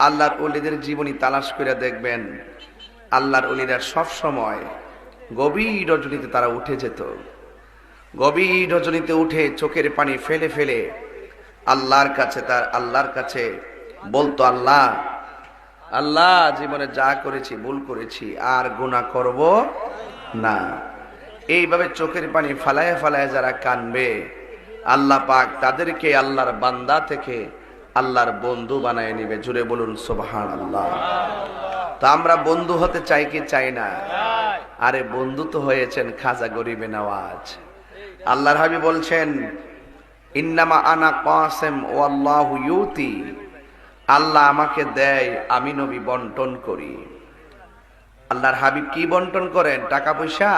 আল্লাহর ওলিদের জীবনী তালাশ করে দেখবেন, আল্লাহর ওলিরা সব সময় গভীর রজনীতে তারা উঠে যেত। গভীর রজনীতে উঠে চোখের পানি ফেলে ফেলে আল্লাহর কাছে বলতো, আল্লাহ আল্লাহ, জীবনে যা করেছি ভুল করেছি, আর গুনাহ করব না। এইভাবে চোখের পানি ফালায় ফালায় যারা কানবে, আল্লাহ পাক তাদেরকে আল্লাহর বান্দা থেকে আল্লাহর বন্ধু বানায় নিবে। জুড়ে বলুন সুবহানাল্লাহ। তো আমরা বন্ধু হতে চাই কি চাই না? আরে বন্ধু তো হয়েছেন খাজা গরিবে নওয়াজ। আল্লাহর হাবিব বলছেন, ইন্নামা আনা কাসিম ওয়াল্লাহু ইউতি, আল্লাহ আমাকে দেয়, আমি নবী বন্টন করি। আল্লাহর হাবিব কি বন্টন করেন? টাকা পয়সা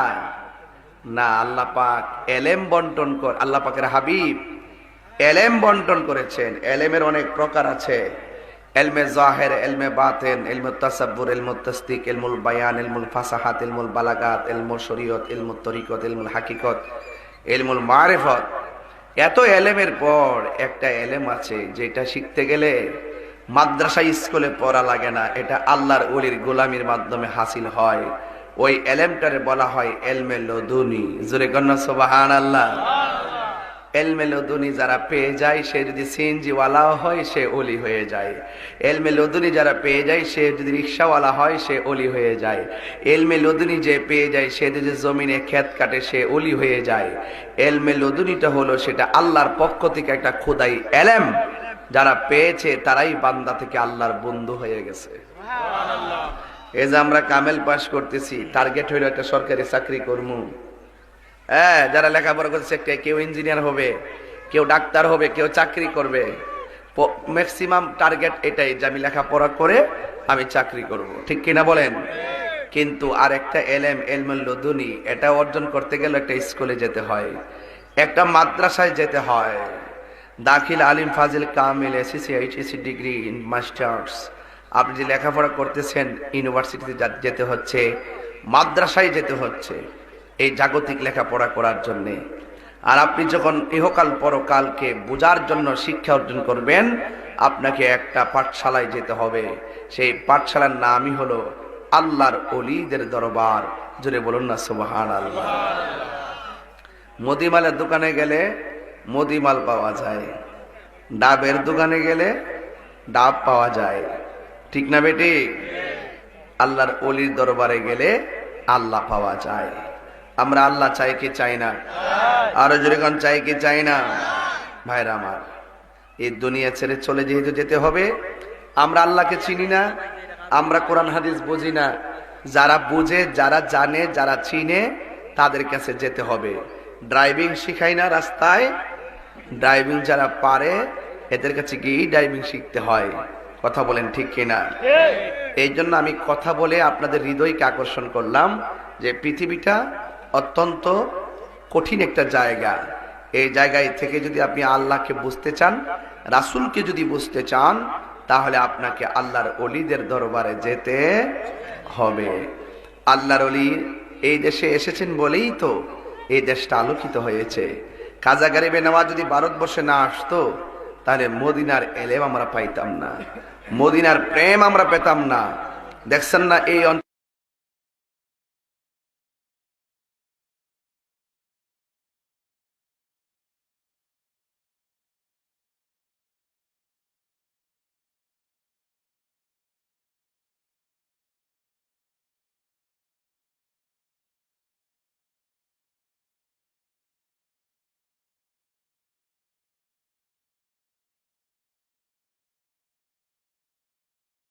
না, আল্লাহ পাক এলেম বন্টন কর। আল্লাহ পাকের হাবিব এলেম বন্টন করেছেন। এলেমের অনেক প্রকার আছে, এলমে জাহের, এলমে বাতেন, এলমে তাসাব্বুর, এলমুত তাসদিক, এলমুল বায়ান, এলমুল ফাসাহাত, এলমুল বালাগাত, এলমুল শরীয়ত, এলমুত তরিকত, এলমুল হাকিকত, এলমুল মারিফত। এত এলেমের পর একটা এলেম আছে যেটা শিখতে গেলে মাদ্রাসা স্কুলে পড়া লাগে না, এটা আল্লাহর ওলির গোলামির মাধ্যমে হাসিল হয়। ওই এলেমটারে বলা হয় এলমে লদুনি। জোরে কন্যা সুবহানাল্লাহ। এলমে লদুনি যারা পেয়ে যায়, সে যদি সিএনজি ওয়ালা হয় সে ওলি হয়ে যায়। এলমে লদুনি যারা পেয়ে যায়, সে যদি রিক্সাওয়ালা হয় সে ওলি হয়ে যায়। এলমে লদুনি যে পেয়ে যায়, সে যদি জমিনে ক্ষেত কাটে সে ওলি হয়ে যায়। এলমে লদুনিটা হলো সেটা আল্লাহর পক্ষ থেকে একটা খোদাই এলেম, যারা পেয়েছে তারাই বান্দা থেকে আল্লাহর বন্ধু হয়ে গেছে। এই যে আমরা কামেল পাস করতেছি, টার্গেট হইলো একটা সরকারি চাকরি করবো। যারা লেখাপড়া করছে, কেউ ইঞ্জিনিয়ার হবে, কেউ ডাক্তার হবে, কেউ চাকরি করবে। ম্যাক্সিমাম টার্গেট এটাই যে আমি লেখাপড়া করে আমি চাকরি করব, ঠিক কিনা বলেন? কিন্তু আর একটা এলেম, এলমুল লদুনি, এটা অর্জন করতে গেলে একটা স্কুলে যেতে হয়, একটা মাদ্রাসায় যেতে হয়। দাখিল, আলিম, ফাজিল, কামিল, এসএসসি, এইচএসসি ডিগ্রি, মাস্টার্স, আপনি যে লেখাপড়া করতেছেন ইউনিভার্সিটিতে যেতে হচ্ছে, মাদ্রাসায় যেতে হচ্ছে এই জাগতিক লেখাপড়া করার জন্য। আর আপনি যখন ইহকাল পরকালকে বোঝার জন্য শিক্ষা অর্জন করবেন, আপনাকে একটা পাঠশালায় যেতে হবে। সেই পাঠশালার নামই হলো আল্লাহর ওলিদের দরবার। জোরে বলুন না সুবহানাল্লাহ। মুদিমালের দোকানে গেলে মুদিমাল পাওয়া যায়, ডাবের দোকানে গেলে ডাব পাওয়া যায়, ঠিক না বেটি? আল্লাহর ওলির দরবারে গেলে আল্লাহ পাওয়া যায়। আমরা আল্লাহ চাই কি চাই না? আরো জোরে কোন চাই কি চাই না? ভাইরা আমার, এই দুনিয়া ছেড়ে চলে যেহেতু যেতে হবে, আমরা আল্লাহকে চিনি না, আমরা কোরআন হাদিস বুঝি না। যারা বুঝে, যারা জানে, যারা চিনে, তাদের কাছে যেতে হবে। ড্রাইভিং শিখাই না রাস্তায়, ড্রাইভিং যারা পারে এদের কাছে গিয়েই ড্রাইভিং শিখতে হয়। কথা বলেন ঠিক কিনা? এই জন্য আমি কথা বলে আপনাদের হৃদয়কে আকর্ষণ করলাম যে পৃথিবীটা অত্যন্ত কঠিন একটা জায়গা। এই জায়গায় থেকে যদি আপনি আল্লাহকে বুঝতে চান, রাসূলকে যদি বুঝতে চান, তাহলে আপনাকে আল্লাহর ওলিদের দরবারে যেতে হবে। আল্লাহর ওলি এই দেশে এসেছেন বলেই তো এই দেশটা আলোকিত হয়েছে। খাজা গরিবে নওয়াজ যদি ভারতবর্ষে না আসতো, তাহলে মদিনার এলেম আমরা পাইতাম না, মদিনার প্রেম আমরা পেতাম না। দেখছেন না এই